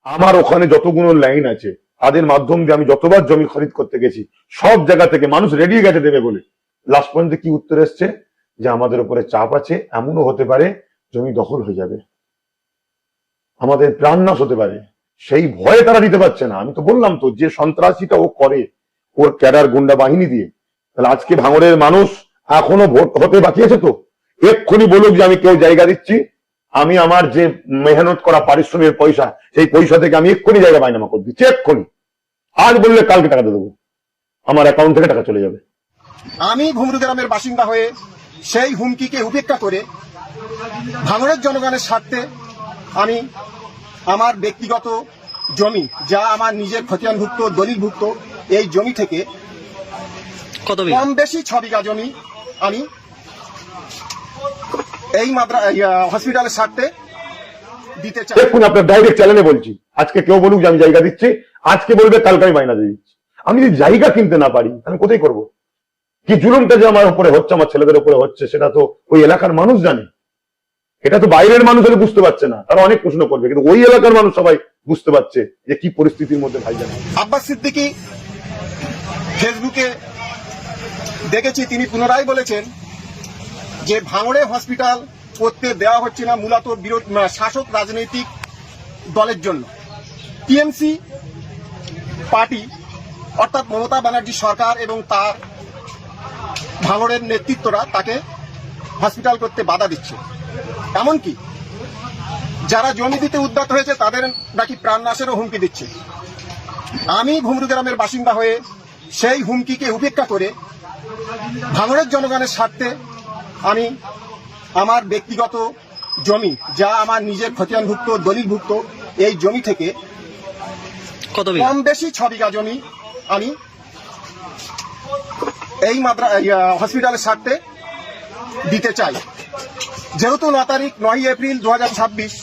আমার ওখানে যতগুলো লাইন আছে তাদের মাধ্যম দিয়ে আমি যতবার জমি খরিদ করতে গেছি সব জায়গা থেকে মানুষ রেডি গেছে দেবে বলে, লাস্ট পর্যন্ত কি উত্তর এসছে যে আমাদের উপরে চাপ আছে, এমনও হতে পারে জমি দখল হয়ে যাবে, আমাদের প্রাণ নাশ হতে পারে, সেই ভয়ে তারা দিতে পারছে না। আমি তো বললাম তো যে সন্ত্রাসীটা ও করে ওর ক্যাডার গুন্ডা বাহিনী দিয়ে, তাহলে আজকে ভাঙড়ের মানুষ এখনো ভোট হতে বাকি আছে তো এক্ষুনি বলুক যে আমি কেউ জায়গা দিচ্ছি, আমি আমার যে মেহনত করা পারিশ্রমিকের পয়সা সেই পয়সা থেকে আমি এক্ষুনি জায়গা বাইনামা করে দিচ্ছি, এক্ষুনি। আজ বললে কালকে টাকা দিয়ে দেবো, আমার অ্যাকাউন্ট থেকে টাকা চলে যাবে। আমি ঘুমরু গ্রামের বাসিন্দা হয়ে সেই হুমকিকে উপেক্ষা করে ভাঙড়ের জনগণের স্বার্থে আমি আমার ব্যক্তিগত জমি, যা আমার নিজের খতিয়ানভুক্ত দলিলভুক্ত, এই জমি থেকে কম বেশি 6 বিঘা জমি আমি এই হসপিটালের স্বার্থে দিতে চাই। দেখুন আপনার ডাইরেক্ট চ্যানেলে বলছি, আজকে কেউ বলুক যে আমি জায়গা দিচ্ছি, আজকে বলবে কালকে আমি মাইনা দিয়ে দিচ্ছি। আমি যদি জায়গা কিনতে না পারি আমি কোথায় করবো? কি জুলুমটা যে আমার উপরে হচ্ছে, আমার ছেলেদের উপরে হচ্ছে, সেটা তো ওই এলাকার মানুষ জানে। এটা তো বাইরের মানুষ হলে বুঝতে পারছে না, তারা অনেক প্রশ্ন করবে, কিন্তু ওই এলাকার মানুষ সবাই বুঝতে পারছে যে কি পরিস্থিতির মধ্যে ভাইজান। আব্বাস সিদ্দিকী ফেসবুকে দেখেছি তিনি পুনরায় বলেছেন যে ভাঙড়ে হসপিটাল করতে দেওয়া হচ্ছে না মূলত শাসক রাজনৈতিক দলের জন্য। টিএমসি পার্টি অর্থাৎ মমতা ব্যানার্জি সরকার এবং তার ভাঙড়ের নেতৃত্বরা তাকে হসপিটাল করতে বাধা দিচ্ছে, এমনকি যারা জমি দিতে উদ্যত হয়েছে তাদের নাকি প্রাণনাশেরও হুমকি দিচ্ছে। আমি ঘুমরু গ্রামের বাসিন্দা হয়ে সেই হুমকিকে উপেক্ষা করে ভাঙড়ের জনগণের স্বার্থে আমি আমার ব্যক্তিগত জমি, যা আমার নিজের খতিয়ানভুক্ত দলিলভুক্ত, এই জমি থেকে কম বেশি 6 বিঘা জমি আমি এই হসপিটালের স্বার্থে দিতে চাই। যেহেতু 9 তারিখ 9 এপ্রিল 2026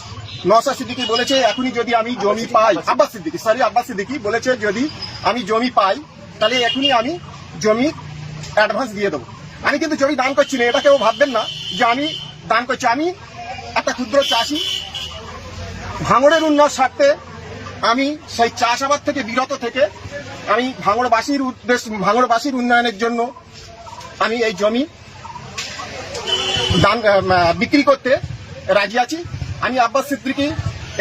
নওশাদ সিদ্দিকী বলেছে এখনই যদি আমি জমি পাই, আব্বাস সিদ্দিকী বলেছে যদি আমি জমি পাই তাহলে এখনই আমি জমি অ্যাডভান্স দিয়ে দেবো। আমি কিন্তু জমি দান করছি না, এটা কেউ ভাববেন না যে আমি দান করছি। আমি একটা ক্ষুদ্র চাষি, ভাঙড়ের উন্নয়ন স্বার্থে আমি সেই চাষাবাদ থেকে বিরত থেকে আমি ভাঙড়বাসীর উন্নয়নের জন্য আমি এই জমি দান বিক্রি করতে রাজি আছি। আমি আব্বাস সিদ্দিকী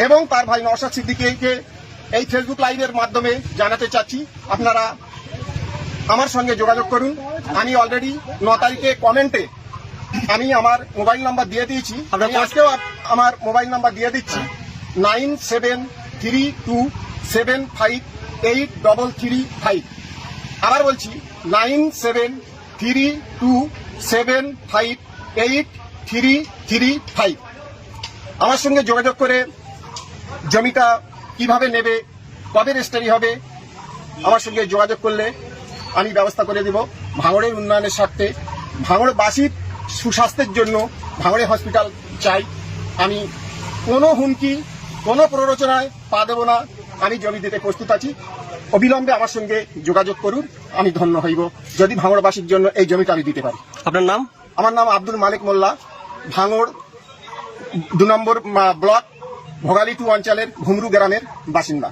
এবং তার ভাই নওশাদ সিদ্দিকীকে এই ফেসবুক লাইভের মাধ্যমে জানাতে চাচ্ছি আপনারা আমার সঙ্গে যোগাযোগ করুন। আমি অলরেডি 9 তারিখে কমেন্টে আমি আমার মোবাইল নাম্বার দিয়ে দিয়েছি, আমি আজকেও আমার মোবাইল নাম্বার দিয়ে দিচ্ছি 9732758335। আবার বলছি 9732758335। আমার সঙ্গে যোগাযোগ করে জমিটা কিভাবে নেবে, কবে রেজিস্ট্রি হবে, আমার সঙ্গে যোগাযোগ করলে আমি ব্যবস্থা করে দেব। ভাঙড়ের উন্নয়নের স্বার্থে, ভাঙড়বাসীর সুস্বাস্থ্যের জন্য ভাঙড়ে হসপিটাল চাই। আমি কোনো হুমকি, কোনো প্ররোচনায় পা দেব না, আমি জমি দিতে প্রস্তুত আছি। অবিলম্বে আমার সঙ্গে যোগাযোগ করুন, আমি ধন্য হইব যদি ভাঙড়বাসীর জন্য এই জমিটা আমি দিতে পারি। আপনার নাম? আমার নাম আব্দুল মালিক মোল্লা, ভাঙড় 2 নম্বর ব্লক ভোগালী 2 অঞ্চলের ঘুমরু গ্রামের বাসিন্দা।